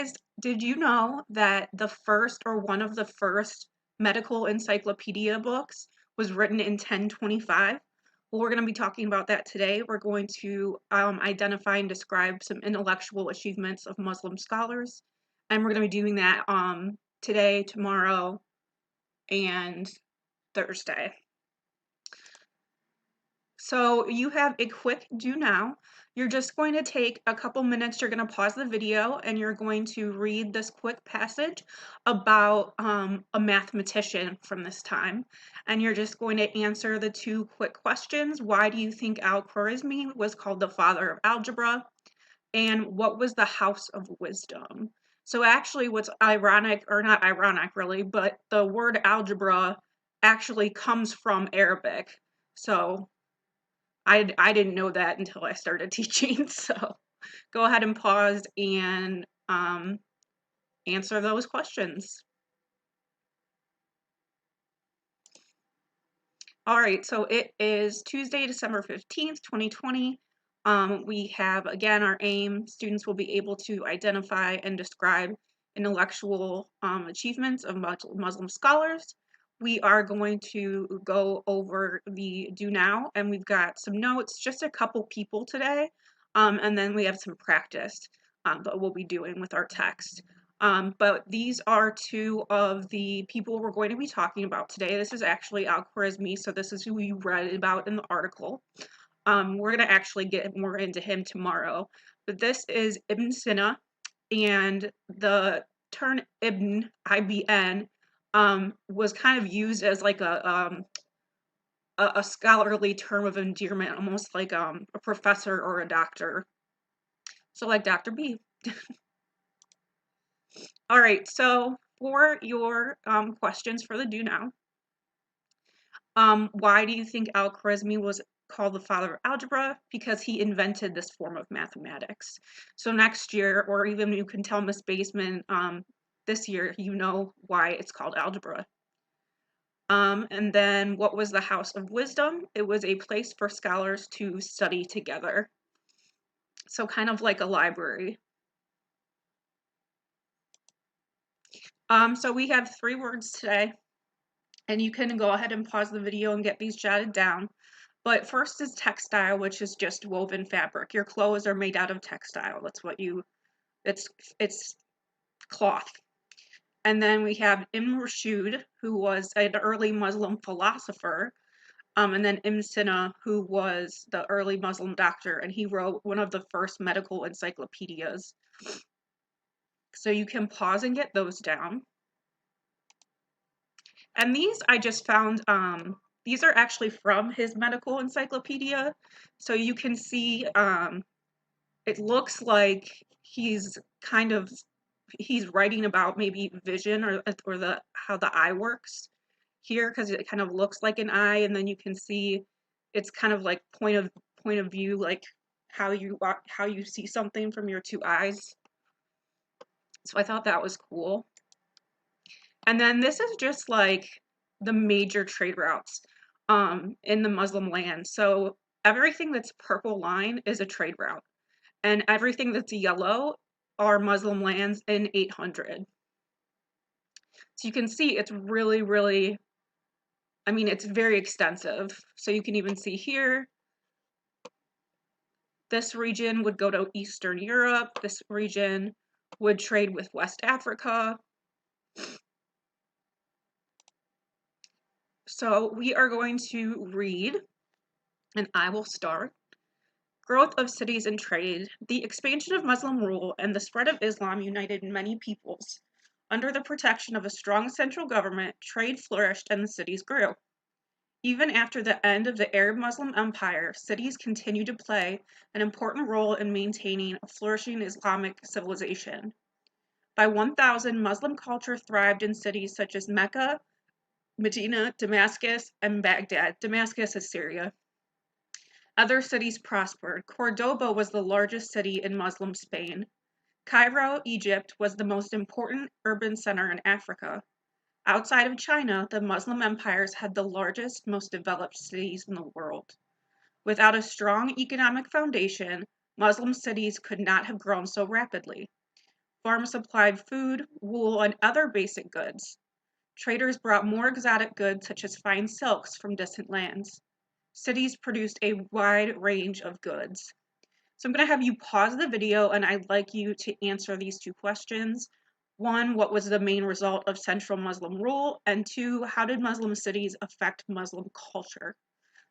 guys, did you know that the first or one of the first medical encyclopedia books was written in 1025? Well, we're going to be talking about that today. We're going to identify and describe some intellectual achievements of Muslim scholars, and we're going to be doing that today, tomorrow, and Thursday. So you have a quick do now. You're just going to take a couple minutes, you're going to pause the video, and you're going to read this quick passage about a mathematician from this time. And you're just going to answer the two quick questions. Why do you think Al-Khwarizmi was called the father of algebra? And what was the house of wisdom? So actually what's ironic, or not ironic really, but the word algebra actually comes from Arabic. So I didn't know that until I started teaching, so go ahead and pause and answer those questions. All right, so it is Tuesday, December 15th, 2020. We have, again, our aim, students will be able to identify and describe intellectual achievements of Muslim scholars. We are going to go over the do now, and we've got some notes, just a couple people today, and then we have some practice that we'll be doing with our text. But these are two of the people we're going to be talking about today. This is actually Al-Khwarizmi, so this is who you read about in the article. We're going to actually get more into him tomorrow. But this is Ibn Sina, and the term Ibn, IBN, was kind of used as like a scholarly term of endearment, almost like a professor or a doctor. So like Dr. B. All right, so for your questions for the do now, why do you think Al-Khwarizmi was called the father of algebra? Because he invented this form of mathematics. So next year, or even you can tell Miss Baseman this year, you know why it's called algebra. And then what was the House of Wisdom? It was a place for scholars to study together. So kind of like a library. So we have 3 words today, and you can go ahead and pause the video and get these jotted down. But first is textile, which is just woven fabric. Your clothes are made out of textile. That's what it's cloth. And then we have Ibn Rushd, who was an early Muslim philosopher, and then Ibn Sina, who was the early Muslim doctor, and he wrote one of the first medical encyclopedias. So you can pause and get those down. And these I just found, these are actually from his medical encyclopedia. So you can see, it looks like he's writing about maybe vision or how the eye works here, because it kind of looks like an eye, and then you can see it's kind of like point of view, like how you see something from your 2 eyes. So I thought that was cool. And then this is just like the major trade routes in the Muslim land. So everything that's purple line is a trade route, and everything that's yellow are Muslim lands in 800. So you can see it's really, really, I mean, it's very extensive. So you can even see here, this region would go to Eastern Europe. This region would trade with West Africa. So we are going to read, and I will start. Growth of cities and trade. The expansion of Muslim rule and the spread of Islam united many peoples. Under the protection of a strong central government, trade flourished and the cities grew. Even after the end of the Arab Muslim Empire, cities continued to play an important role in maintaining a flourishing Islamic civilization. By 1000, Muslim culture thrived in cities such as Mecca, Medina, Damascus, and Baghdad. Damascus is Syria. Other cities prospered. Cordoba was the largest city in Muslim Spain. Cairo, Egypt, was the most important urban center in Africa. Outside of China, the Muslim empires had the largest, most developed cities in the world. Without a strong economic foundation, Muslim cities could not have grown so rapidly. Farms supplied food, wool, and other basic goods. Traders brought more exotic goods such as fine silks from distant lands. Cities produced a wide range of goods. So I'm going to have you pause the video and I'd like you to answer these two questions. One, what was the main result of central Muslim rule? And two, how did Muslim cities affect Muslim culture?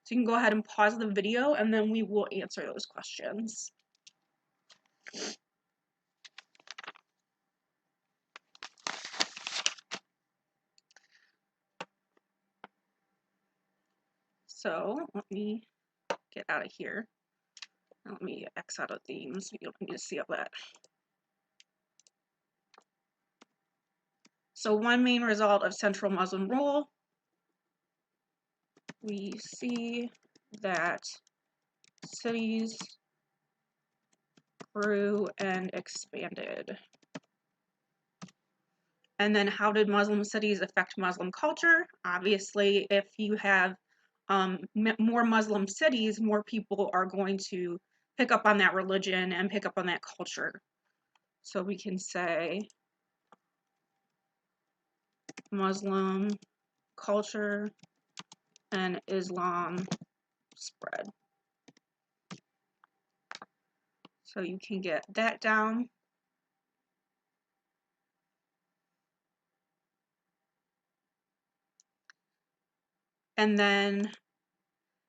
So you can go ahead and pause the video and then we will answer those questions. So let me get out of here. Let me X out of themes. You don't need to see all that. So one main result of central Muslim rule, we see that cities grew and expanded. And then how did Muslim cities affect Muslim culture? Obviously, if you have more Muslim cities, more people are going to pick up on that religion and pick up on that culture. So we can say Muslim culture and Islam spread. So you can get that down. And then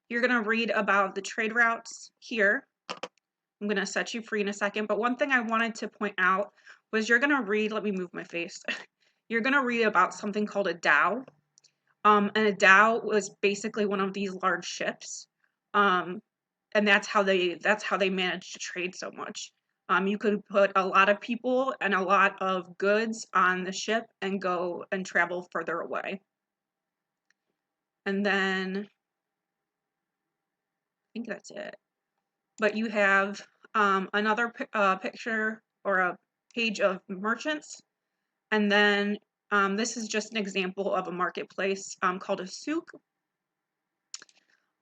you're going to read about the trade routes here. I'm going to set you free in a second. But one thing I wanted to point out was you're going to read, let me move my face. You're going to read about something called a dhow. And a dhow was basically one of these large ships. And that's how they managed to trade so much. You could put a lot of people and a lot of goods on the ship and go and travel further away. And then I think that's it. But you have another picture or a page of merchants. And then this is just an example of a marketplace called a souk.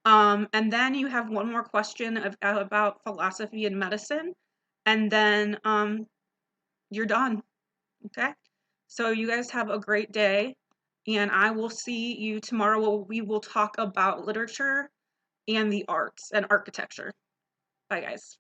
And then you have one more question about philosophy and medicine. And then you're done. Okay? So you guys have a great day. And I will see you tomorrow. We will talk about literature and the arts and architecture. Bye, guys.